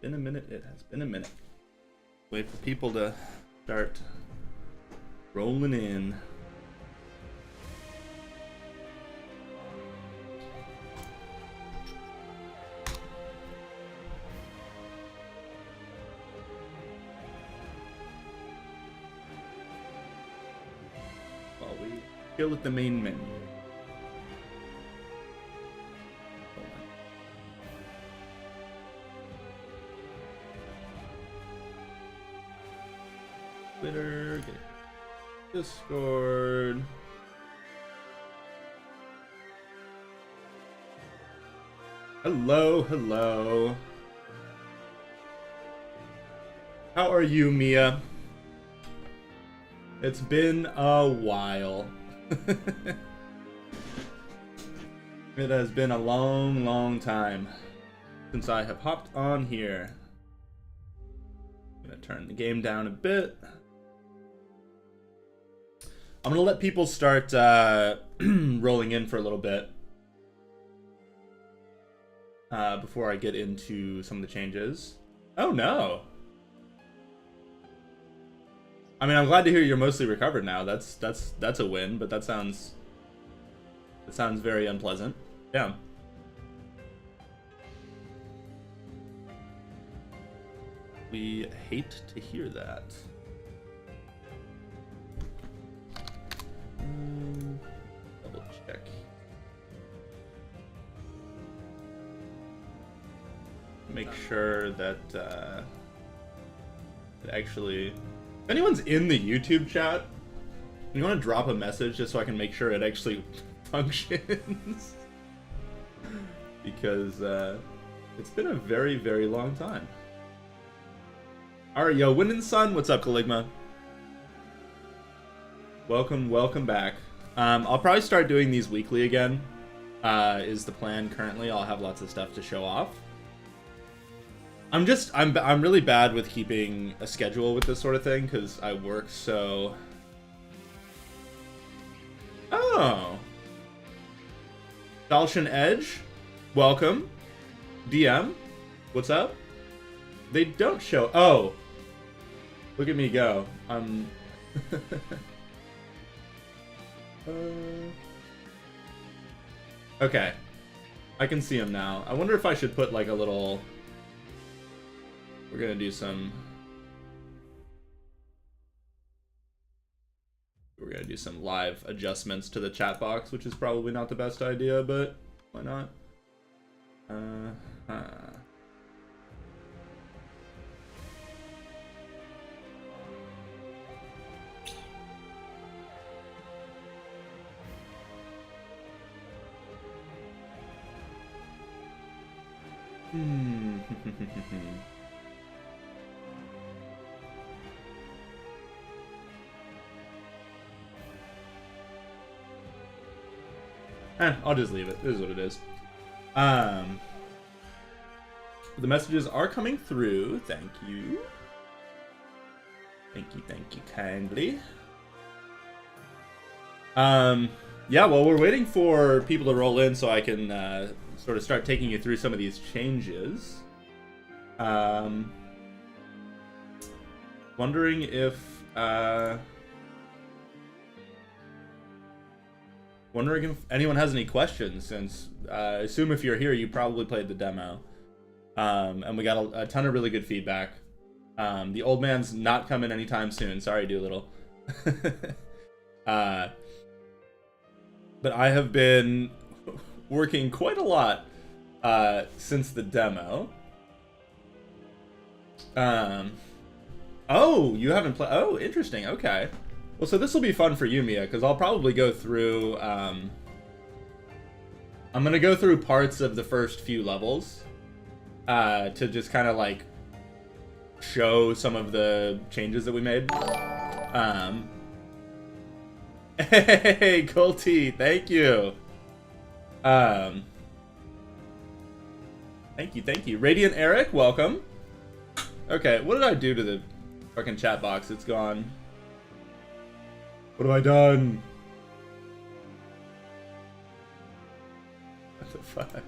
Been a minute. It has been a minute. Wait for people to start rolling in. While we chill at the main menu. Twitter, get Discord. Hello, hello. How are you, Mia? It's been a while. It has been a long, long time since I have hopped on here. I'm gonna turn the game down a bit. I'm gonna let people start rolling in for a little bit before I get into some of the changes. Oh no! I mean, I'm glad to hear you're mostly recovered now. That's a win, but that sounds very unpleasant. Yeah. We hate to hear that. Double check. Make sure that it actually. If anyone's in the YouTube chat, you want to drop a message just so I can make sure it actually functions, because it's been a very, very long time. All right, yo, Wind and Sun, what's up, Caligma? Welcome back. I'll probably start doing these weekly again, is the plan currently. I'll have lots of stuff to show off. I'm really bad with keeping a schedule with this sort of thing, because I work so... Oh! Dalshin Edge, welcome. DM, what's up? They don't show... Oh! Look at me go. Okay. I can see him now. I wonder if I should put like a little... We're gonna do some... We're gonna do some live adjustments to the chat box, which is probably not the best idea, but why not? I'll just leave it. This is what it is. The messages are coming through. Thank you. Thank you kindly. Yeah, well, we're waiting for people to roll in so I can sort of start taking you through some of these changes. Wondering if anyone has any questions, since I assume if you're here, you probably played the demo. And we got a ton of really good feedback. The old man's not coming anytime soon. Sorry, Doolittle. But I have been working quite a lot since the demo. Oh, you haven't played... Oh, interesting. Okay. Well, so this will be fun for you, Mia, because I'll probably go through... I'm going to go through parts of the first few levels to just kind of, like, show some of the changes that we made. Hey, Colty, thank you. Thank you. Radiant Eric, welcome. Okay, what did I do to the fucking chat box? It's gone. What have I done? What the fuck?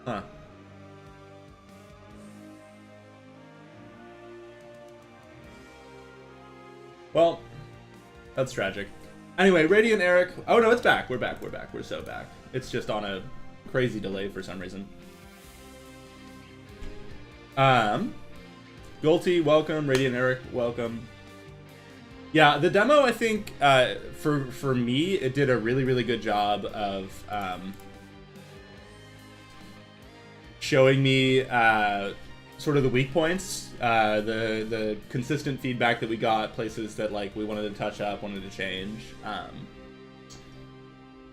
Huh. Well, that's tragic. Anyway, Radiant Eric. Oh no, it's back. We're back. We're back. We're so back. It's just on a crazy delay for some reason. Gulty, welcome. Radiant Eric, welcome. Yeah, the demo, I think, for me, it did a really, really good job of showing me sort of the weak points, the consistent feedback that we got, places that like we wanted to touch up, wanted to change.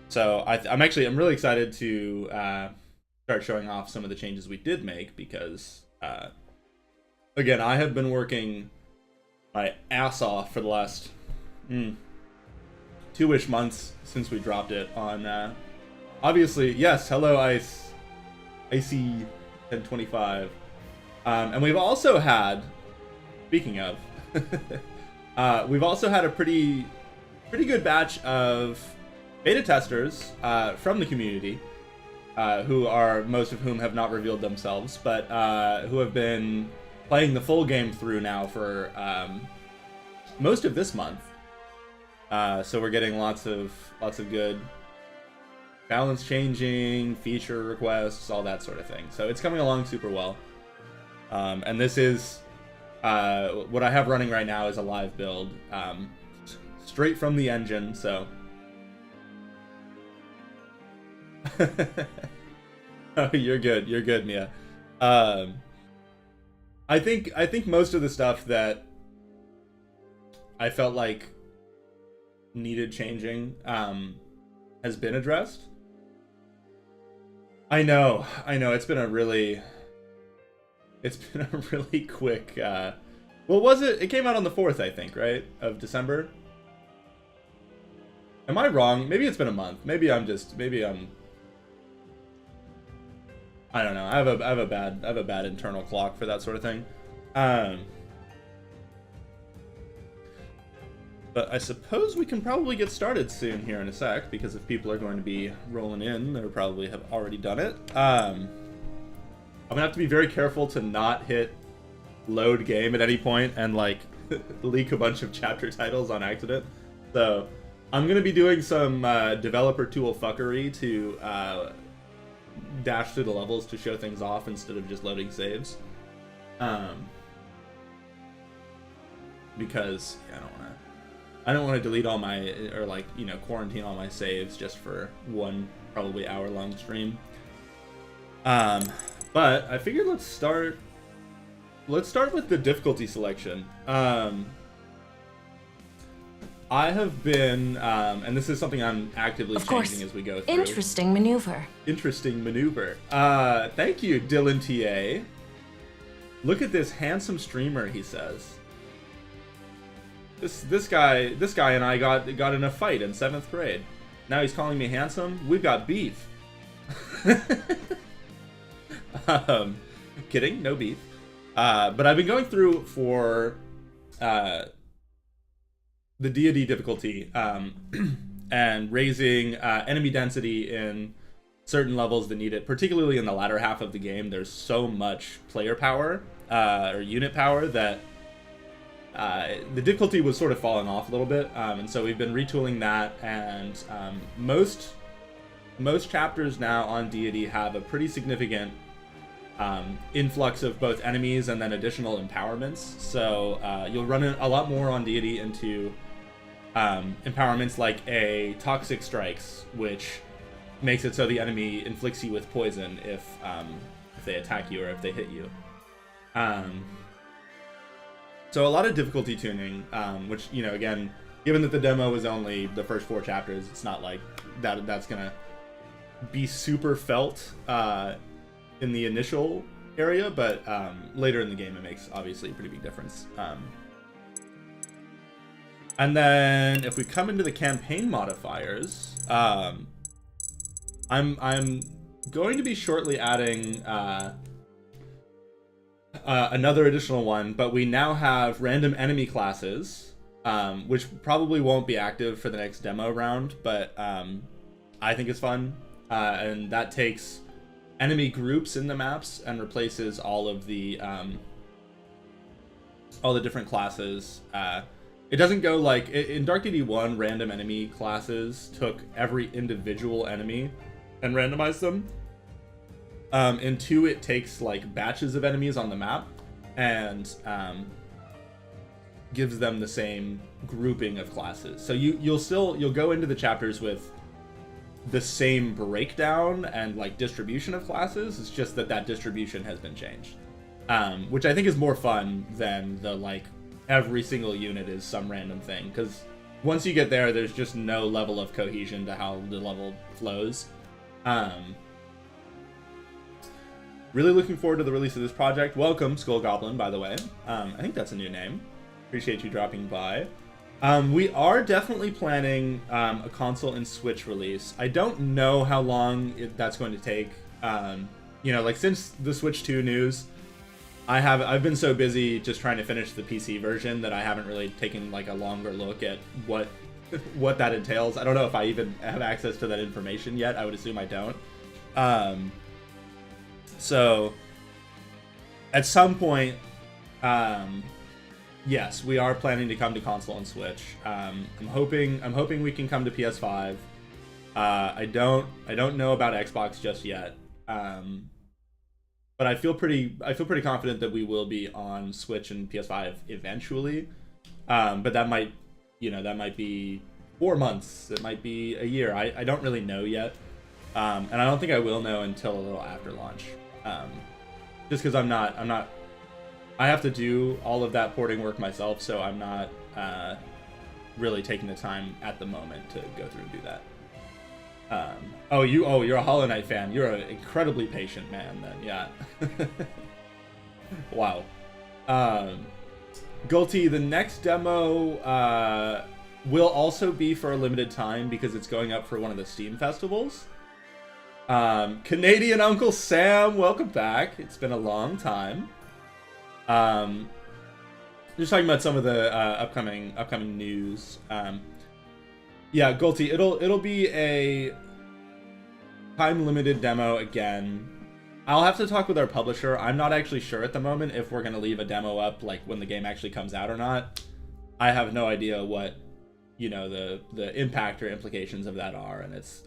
So I'm really excited to start showing off some of the changes we did make because, again, I have been working my ass off for the last 2-ish months since we dropped it on, obviously, yes, hello Icy 1025. And we've also had, speaking of, we've also had a pretty good batch of beta testers from the community, who are, most of whom have not revealed themselves, but who have been playing the full game through now for most of this month. So we're getting lots of good balance changing, feature requests, all that sort of thing. So it's coming along super well. And this is what I have running right now is a live build, straight from the engine. So oh, you're good, Mia. I think most of the stuff that I felt like needed changing has been addressed. I know it's been a really quick what was it? It came out on the 4th, I think, right? Of December. Am I wrong? Maybe it's been a month. Maybe I'm I don't know. I have a bad internal clock for that sort of thing. But I suppose we can probably get started soon here in a sec, because if people are going to be rolling in, they probably have already done it. I'm gonna have to be very careful to not hit load game at any point and like leak a bunch of chapter titles on accident. So I'm gonna be doing some developer tool fuckery to dash through the levels to show things off instead of just loading saves. Because yeah, I don't want to delete all my, or like, you know, quarantine all my saves just for one probably hour-long stream. But I figured let's start with the difficulty selection. I have been, and this is something I'm actively changing as we go through. Interesting maneuver. Thank you, Dylan TA. Look at this handsome streamer, he says. This guy and I got in a fight in 7th grade. Now he's calling me handsome. We've got beef. Kidding, no beef. But I've been going through for the deity difficulty and raising enemy density in certain levels that need it, particularly in the latter half of the game. There's so much player power or unit power that the difficulty was sort of falling off a little bit, and so we've been retooling that, and most chapters now on deity have a pretty significant influx of both enemies and then additional empowerments. So you'll run a lot more on deity into empowerments like a toxic strikes, which makes it so the enemy inflicts you with poison if they attack you or if they hit you. So a lot of difficulty tuning, which, you know, again, given that the demo is only the first 4 chapters, it's not like that's gonna be super felt in the initial area, but later in the game it makes obviously a pretty big difference. And then if we come into the campaign modifiers, I'm going to be shortly adding another additional one, but we now have random enemy classes, which probably won't be active for the next demo round, but I think it's fun, and that takes enemy groups in the maps and replaces all of the different classes. It doesn't go like in Dark DD1, random enemy classes took every individual enemy and randomized them. In 2, it takes like batches of enemies on the map and gives them the same grouping of classes. So you'll go into the chapters with the same breakdown and like distribution of classes. It's just that distribution has been changed, which I think is more fun than the like every single unit is some random thing, because once you get there, there's just no level of cohesion to how the level flows. Really looking forward to the release of this project. Welcome, Skull Goblin, by the way. I think that's a new name. Appreciate you dropping by. We are definitely planning a console and Switch release. I don't know how long that's going to take. You know, like since the Switch 2 news, I've been so busy just trying to finish the PC version that I haven't really taken like a longer look at what that entails. I don't know if I even have access to that information yet. I would assume I don't. So at some point, yes, we are planning to come to console and Switch. I'm hoping we can come to PS5. I don't know about Xbox just yet. But I feel pretty confident that we will be on Switch and PS5 eventually. But that might be 4 months. It might be a year. I don't really know yet. And I don't think I will know until a little after launch. Just because I have to do all of that porting work myself, so I'm not really taking the time at the moment to go through and do that. You're a Hollow Knight fan. You're an incredibly patient man then, yeah. Wow. Gulty, the next demo will also be for a limited time because it's going up for one of the Steam festivals. Canadian Uncle Sam, welcome back. It's been a long time. Just talking about some of the upcoming news. Yeah, Gulty, it'll be a time-limited demo again. I'll have to talk with our publisher. I'm not actually sure at the moment if we're gonna leave a demo up like when the game actually comes out or not. I have no idea what, you know, the impact or implications of that are, and it's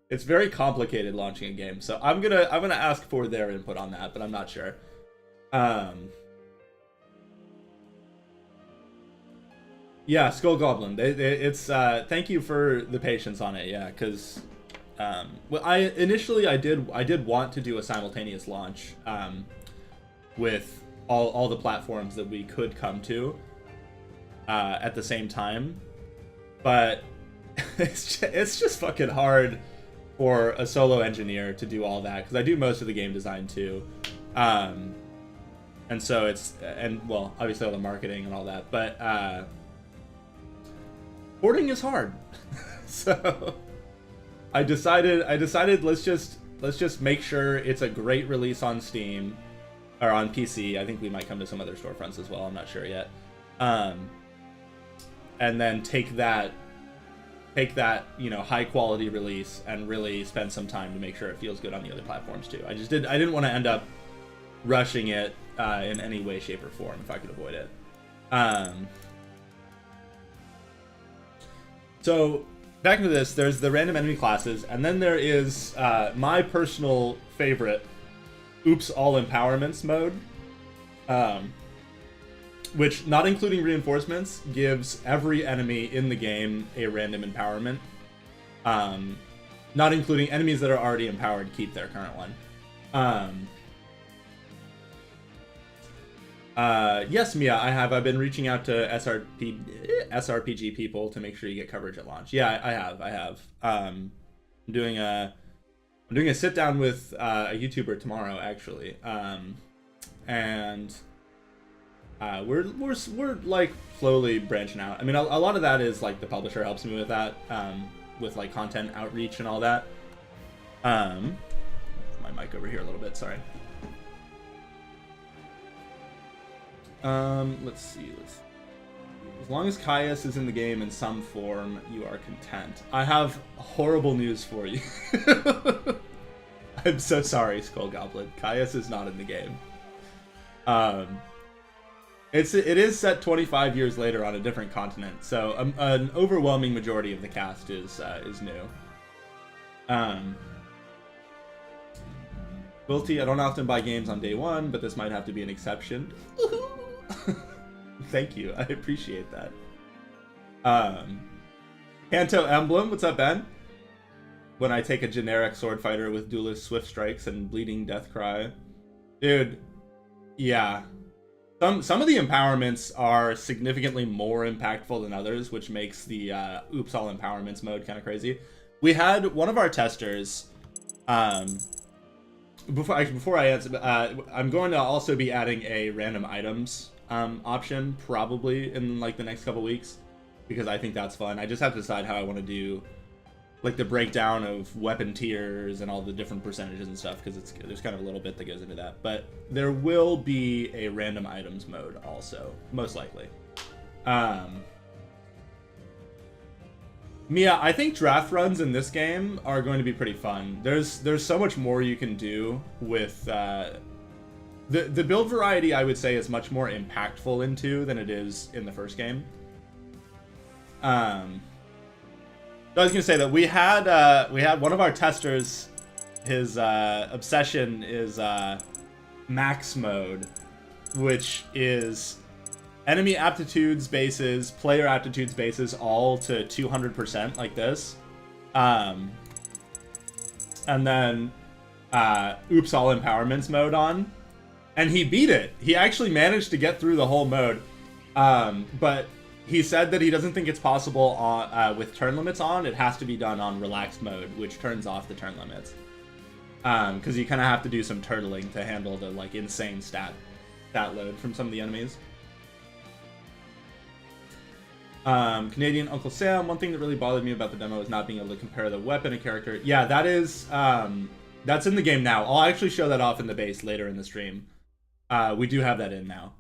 it's very complicated launching a game. So I'm gonna ask for their input on that, but I'm not sure. Yeah, Skull Goblin. It's thank you for the patience on it. Yeah, because well, I did want to do a simultaneous launch with all the platforms that we could come to at the same time, but it's just fucking hard for a solo engineer to do all that, because I do most of the game design too, and so well, obviously all the marketing and all that, but porting is hard. So I decided let's just make sure it's a great release on Steam or on PC. I think we might come to some other storefronts as well. I'm not sure yet. And then take that, you know, high quality release and really spend some time to make sure it feels good on the other platforms too. I didn't want to end up rushing it in any way, shape, or form if I could avoid it. So back into this, there's the random enemy classes, and then there is my personal favorite, Oops All Empowerments mode, which, not including reinforcements, gives every enemy in the game a random empowerment. Not including enemies that are already empowered keep their current one. Yes, Mia, I've been reaching out to SRPG people to make sure you get coverage at launch. Yeah, I have. I'm doing a sit down with a YouTuber tomorrow, actually. And we're like slowly branching out. I mean, a lot of that is like the publisher helps me with that, with like content outreach and all that. My mic over here a little bit, sorry. Let's see. As long as Caius is in the game in some form, you are content. I have horrible news for you. I'm so sorry, Skull Goblin. Caius is not in the game. It is set 25 years later on a different continent, so an overwhelming majority of the cast is new. Wilty, I don't often buy games on day one, but this might have to be an exception. Thank you, I appreciate that. Kanto Emblem, what's up, Ben? When I take a generic sword fighter with duelist swift strikes and bleeding death cry. Dude, yeah. Some of the empowerments are significantly more impactful than others, which makes the oops all empowerments mode kind of crazy. We had one of our testers, before I answer, I'm going to also be adding a random items option probably in like the next couple weeks, because I think that's fun. I just have to decide how I want to do like the breakdown of weapon tiers and all the different percentages and stuff, because there's kind of a little bit that goes into that. But there will be a random items mode also, most likely. Mia, I think draft runs in this game are going to be pretty fun. There's so much more you can do with the build variety. I would say is much more impactful in 2 than it is in the first game. I was gonna say that we had one of our testers, his obsession is max mode, which is enemy aptitudes bases, player aptitudes bases, all to 200% like this, and then oops all empowerments mode on, and he beat it. He actually managed to get through the whole mode, but he said that he doesn't think it's possible on, with turn limits on. It has to be done on relaxed mode, which turns off the turn limits. Because you kind of have to do some turtling to handle the like insane stat load from some of the enemies. Canadian Uncle Sam, one thing that really bothered me about the demo is not being able to compare the weapon and character. Yeah, that is that's in the game now. I'll actually show that off in the base later in the stream. We do have that in now.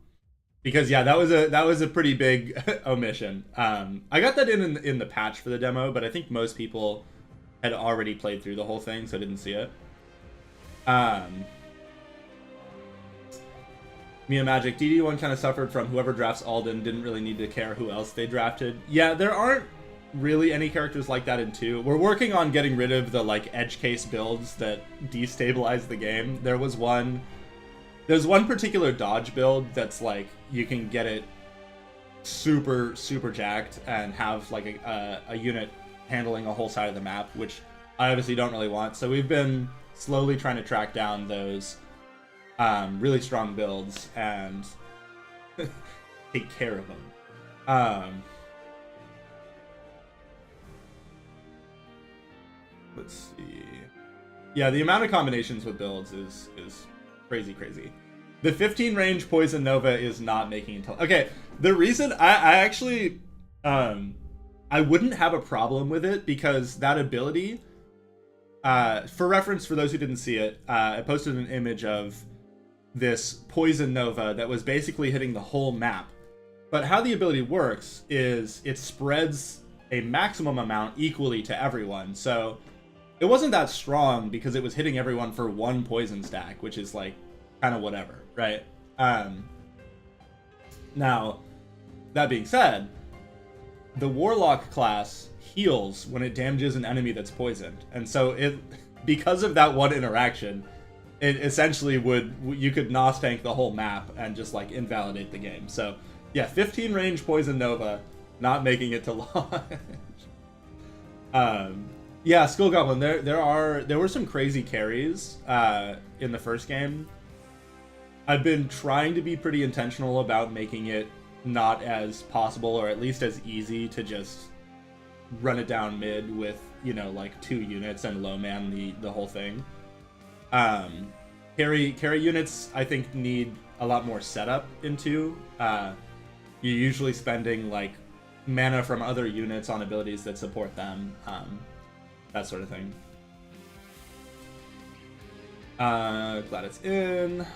Because yeah, that was a pretty big omission. I got that in the patch for the demo, but I think most people had already played through the whole thing, so I didn't see it. Mia Magic, DD1 kind of suffered from whoever drafts Alden didn't really need to care who else they drafted. Yeah, there aren't really any characters like that in 2. We're working on getting rid of the like edge case builds that destabilize the game. There's one particular dodge build that's like you can get it super jacked and have like a unit handling a whole side of the map, which I obviously don't really want. So we've been slowly trying to track down those really strong builds and take care of them. Let's see. Yeah, the amount of combinations with builds is crazy. The 15 range Poison Nova is not making it. Okay, the reason I actually I wouldn't have a problem with it, because that ability, for reference for those who didn't see it, I posted an image of this Poison Nova that was basically hitting the whole map. But how the ability works is it spreads a maximum amount equally to everyone. So it wasn't that strong because it was hitting everyone for one poison stack, which is like kind of whatever, right? Now, that being said, the Warlock class heals when it damages an enemy that's poisoned. And so it, because of that one interaction, it essentially you could NOS tank the whole map and just like invalidate the game. So yeah, 15 range Poison Nova, not making it to launch. Yeah, Skull Goblin, there were some crazy carries in the first game. I've been trying to be pretty intentional about making it not as possible, or at least as easy, to just run it down mid with, you know, like 2 units and low man the whole thing. Carry units, I think, need a lot more setup into. You're usually spending like mana from other units on abilities that support them, that sort of thing. Glad it's in.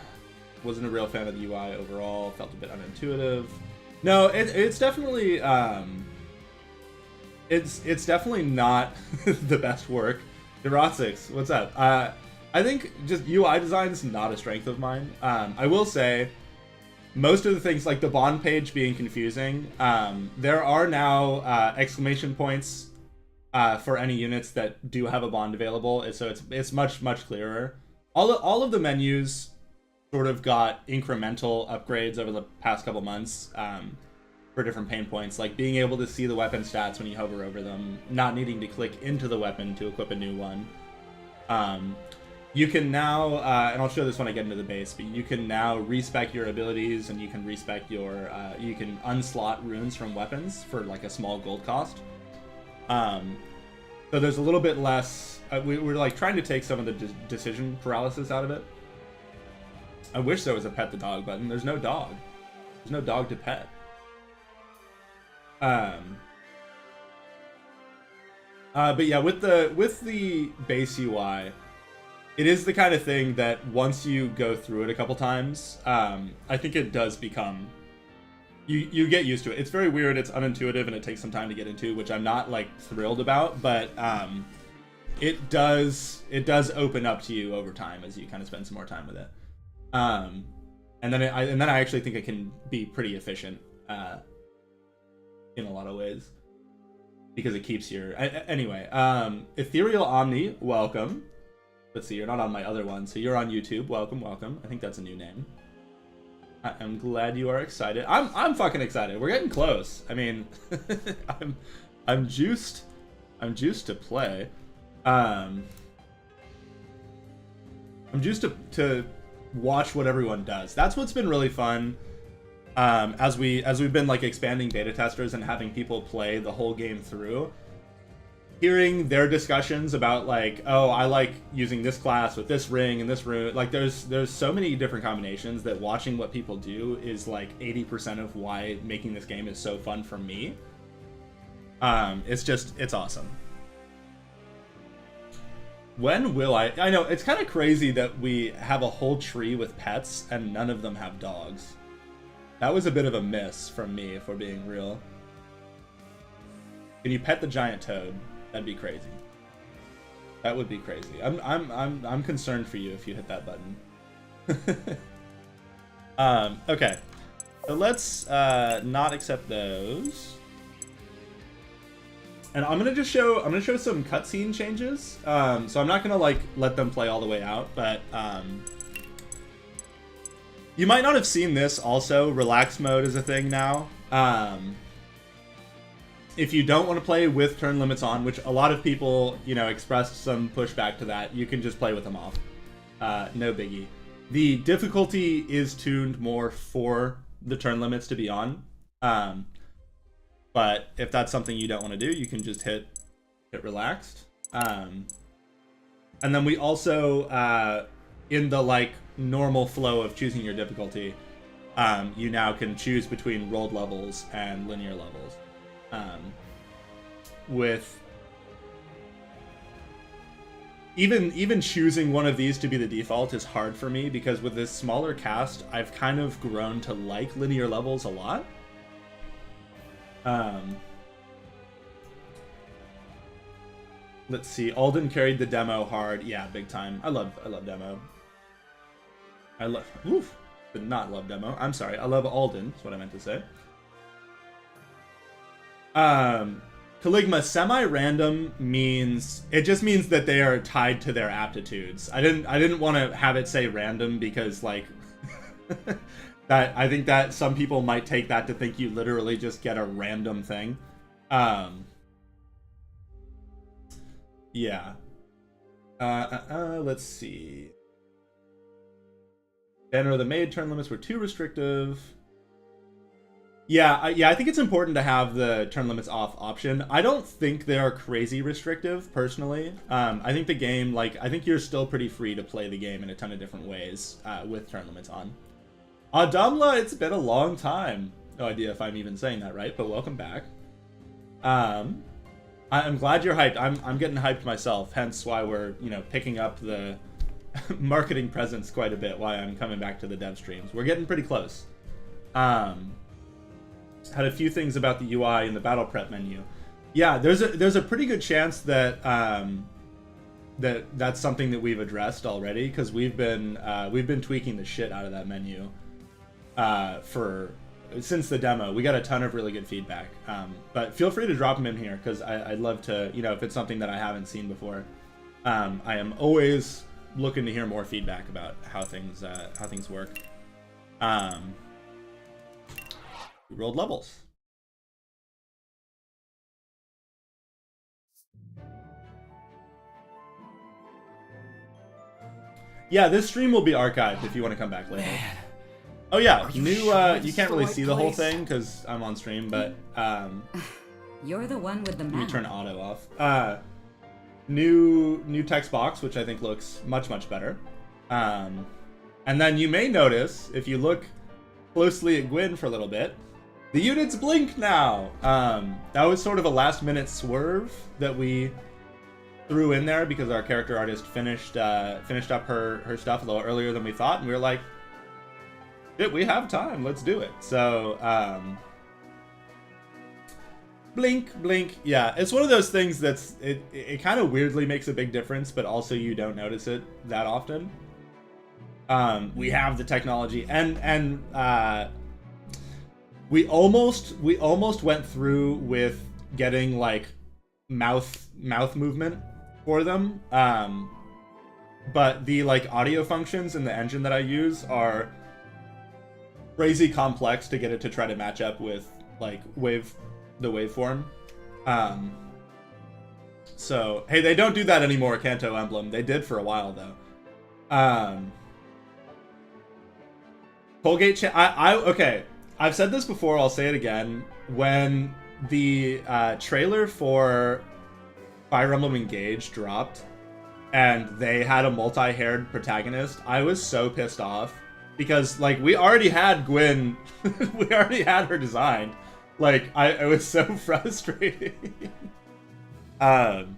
Wasn't a real fan of the UI overall. Felt a bit unintuitive. No, it's definitely it's definitely not the best work. Neurotics, what's up? I think just UI design is not a strength of mine. I will say, most of the things, like the bond page being confusing, there are now exclamation points for any units that do have a bond available, so it's much clearer. All of the menus sort of got incremental upgrades over the past couple months for different pain points, like being able to see the weapon stats when you hover over them, not needing to click into the weapon to equip a new one. You can now, and I'll show this when I get into the base, but you can now respec your abilities, and you can respec your, you can unslot runes from weapons for like a small gold cost. So there's a little bit less, we're like trying to take some of the decision paralysis out of it. I wish there was a pet the dog button. There's no dog. There's no dog to pet. But yeah, with the base UI, it is the kind of thing that once you go through it a couple times, I think it does become, you get used to it. It's very weird, it's unintuitive, and it takes some time to get into, which I'm not like thrilled about, but it does open up to you over time as you kind of spend some more time with it. And then I actually think it can be pretty efficient in a lot of ways, because it keeps your anyway. Ethereal Omni, welcome. Let's see, you're not on my other one, so you're on YouTube. Welcome. I think that's a new name. I'm glad you are excited. I'm fucking excited. We're getting close. I mean, I'm juiced. I'm juiced to play. I'm juiced to watch what everyone does. That's what's been really fun. As we've been like expanding beta testers and having people play the whole game through, hearing their discussions about like, oh, I like using this class with this ring and this rune. Like there's so many different combinations that watching what people do is like 80% of why making this game is so fun for me. It's awesome. When will I know it's kind of crazy that we have a whole tree with pets and none of them have dogs. That was a bit of a miss from me, if we're being real. Can you pet the giant toad? That'd be crazy. That would be crazy. I'm concerned for you if you hit that button. Okay. So let's not accept those. And I'm gonna show some cutscene changes. So I'm not gonna like let them play all the way out, but you might not have seen this also. Relax mode is a thing now. If you don't want to play with turn limits on, which a lot of people, you know, expressed some pushback to that, you can just play with them off. No biggie. The difficulty is tuned more for the turn limits to be on. But if that's something you don't want to do, you can just hit relaxed. And then we also, in the like normal flow of choosing your difficulty, you now can choose between rolled levels and linear levels. With even choosing one of these to be the default is hard for me, because with this smaller cast, I've kind of grown to like linear levels a lot. Let's see. Alden carried the demo hard. Yeah, big time. I love demo. But not love demo. I'm sorry. I love Alden. That's what I meant to say. Caligma, semi-random means, it just means that they are tied to their aptitudes. I didn't want to have it say random because like that, I think that some people might take that to think you literally just get a random thing. Yeah. Let's see. Banner of the Maid turn limits were too restrictive. Yeah, I think it's important to have the turn limits off option. I don't think they are crazy restrictive, personally. I think the game, like, I think you're still pretty free to play the game in a ton of different ways with turn limits on. Adamla, it's been a long time. No idea if I'm even saying that right, but welcome back. I'm glad you're hyped. I'm getting hyped myself, hence why we're, you know, picking up the marketing presence quite a bit, why I'm coming back to the dev streams. We're getting pretty close. Had a few things about the UI in the battle prep menu. Yeah, there's a pretty good chance that that's something that we've addressed already, because we've been tweaking the shit out of that menu. since the demo. We got a ton of really good feedback. But feel free to drop them in here, because I'd love to, you know, if it's something that I haven't seen before. I am always looking to hear more feedback about how things work. We rolled levels. Yeah, this stream will be archived if you want to come back later. Man. Oh yeah, You new. sure You can't really it's the see right the whole place? thing because I'm on stream, but You're the one with the let me map. turn auto off. New text box, which I think looks much better. And then you may notice, if you look closely at Gwyn for a little bit, the units blink now. That was sort of a last-minute swerve that we threw in there because our character artist finished up her stuff a little earlier than we thought, and we were like, "Shit, we have time. Let's do it." So, blink. Yeah, it's one of those things that's it kind of weirdly makes a big difference, but also you don't notice it that often. We have the technology, and we almost went through with getting like mouth movement for them, but the like audio functions in the engine that I use are crazy complex to get it to try to match up with like the waveform. So hey, they don't do that anymore, Kanto Emblem. They did for a while though. Colgate okay, I've said this before, I'll say it again. When the trailer for Fire Emblem Engage dropped and they had a multi-haired protagonist, I was so pissed off because like we already had Gwyn we already had her designed. Like I was so frustrated. And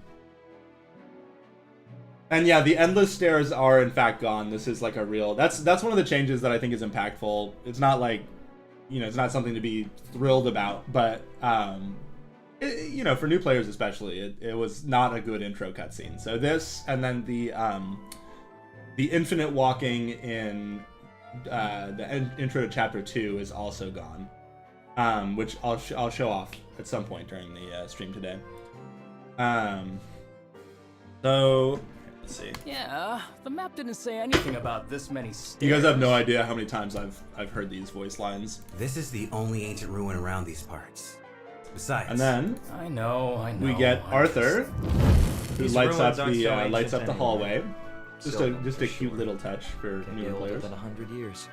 yeah, the endless stairs are in fact gone. This is like a real that's one of the changes that I think is impactful. It's not like, you know, it's not something to be thrilled about, but you know, for new players especially, it was not a good intro cutscene. So this, and then the infinite walking in the intro to chapter 2 is also gone, which I'll show off at some point during the stream today. So let's see. Yeah, the map didn't say anything about this many stairs. You guys have no idea how many times I've heard these voice lines. This is the only ancient ruin around these parts. Besides, And then I know. we get Arthur, who These lights up ruins aren't so lights up ancient the hallway. anyway. Just Sylvan, a for cute sure. little touch for Can be newer older players. than 100 years.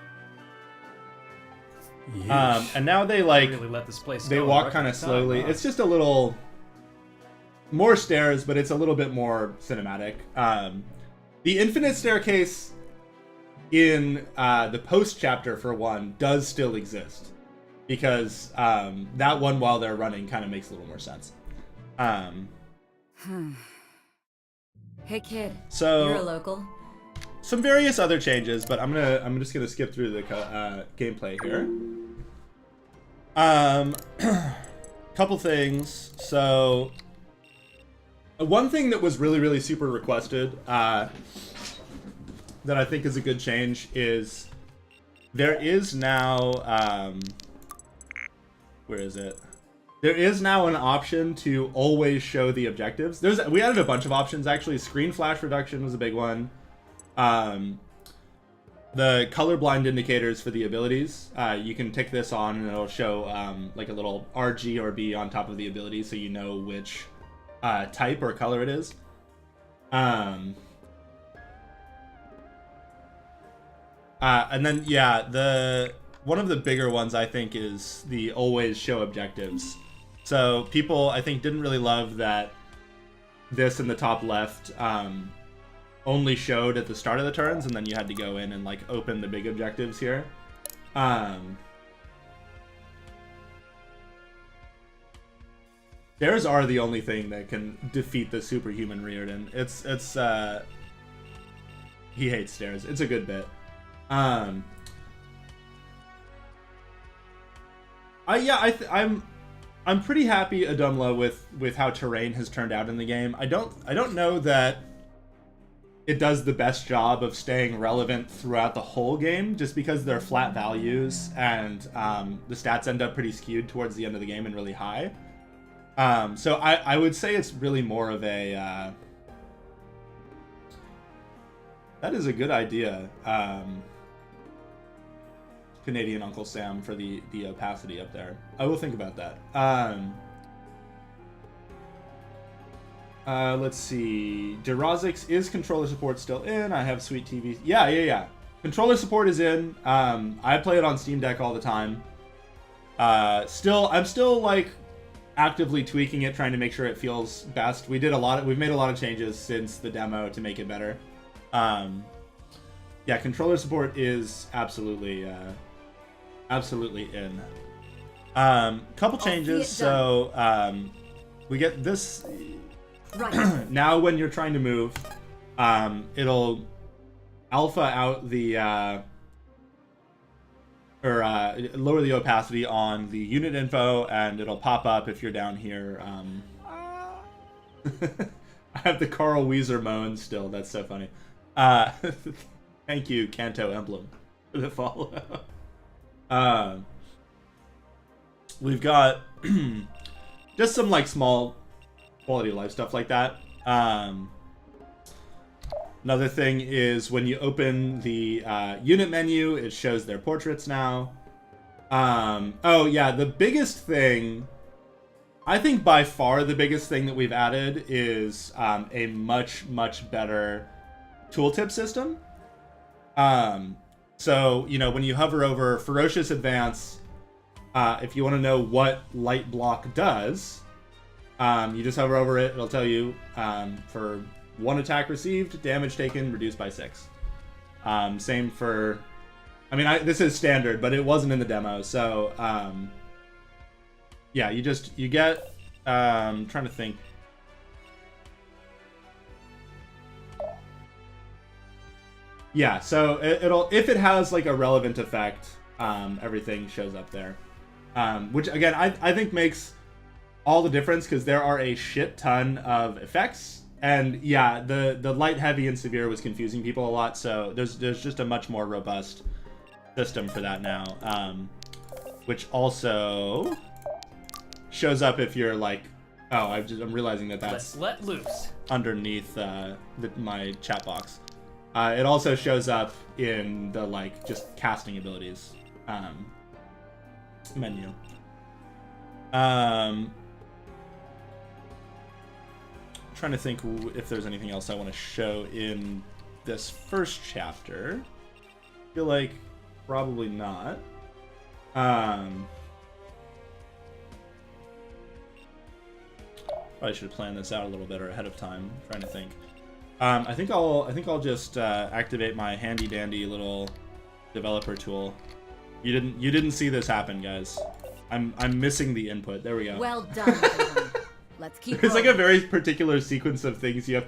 And now they like really let this place they go walk in kind of record time, slowly. huh? It's just a little more stairs, but it's a little bit more cinematic. The infinite staircase in the post chapter for one does still exist, because that one while they're running kind of makes a little more sense. Hey kid, So you're a local. some various other changes, but I'm just gonna skip through the gameplay here. Couple things. So one thing that was really super requested, that I think is a good change, is there is now where is it? There is now an option to always show the objectives. We added a bunch of options actually. Screen flash reduction was a big one. The colorblind indicators for the abilities, you can tick this on and it'll show like a little RG or B on top of the ability, so you know which type or color it is. And then yeah, one of the bigger ones I think is the always show objectives. So people I think didn't really love that this in the top left only showed at the start of the turns, and then you had to go in and like open the big objectives here. Stairs are the only thing that can defeat the superhuman Reardon. It's he hates stairs. It's a good bit. I'm pretty happy, Adumla, with how terrain has turned out in the game. I don't know that it does the best job of staying relevant throughout the whole game, just because they're flat values and the stats end up pretty skewed towards the end of the game and really high. So I would say it's really more of a... that is a good idea. Canadian Uncle Sam for the opacity up there. I will think about that. Let's see. Durazix, is controller support still in? I have Sweet TV. Yeah. Controller support is in. I play it on Steam Deck all the time. I'm still like actively tweaking it, trying to make sure it feels best. We've made a lot of changes since the demo to make it better. Yeah, controller support is absolutely in. Couple changes. So we get this. Right. Now when you're trying to move, it'll alpha out the lower the opacity on the unit info, and it'll pop up if you're down here. I have the Carl Weezer moan still. That's so funny. Thank you, Kanto Emblem, for the follow. We've got just some like small quality of life stuff like that. Another thing is when you open the unit menu, it shows their portraits now. Oh yeah, the biggest thing, I think by far the biggest thing that we've added is a much better tooltip system. So, you know, when you hover over Ferocious Advance, if you want to know what Light Block does, you just hover over it. It'll tell you for 1 attack received, damage taken reduced by 6. Same for... I mean, this is standard, but it wasn't in the demo. So, yeah, you get... trying to think. Yeah, so it'll... If it has, like, a relevant effect, everything shows up there. Which, again, I think makes all the difference, because there are a shit ton of effects, and yeah, the light, heavy, and severe was confusing people a lot, so there's just a much more robust system for that now, which also shows up if you're like, oh, I'm realizing that's Let's let loose underneath my chat box. It also shows up in the like just casting abilities menu. Trying to think if there's anything else I want to show in this first chapter. Feel like probably not. Probably should have planned this out a little better ahead of time. Trying to think. I think I'll just activate my handy dandy little developer tool. You didn't see this happen, guys. I'm missing the input. There we go. Well done, everyone. Let's keep There's like rolling. a very particular sequence of things you have to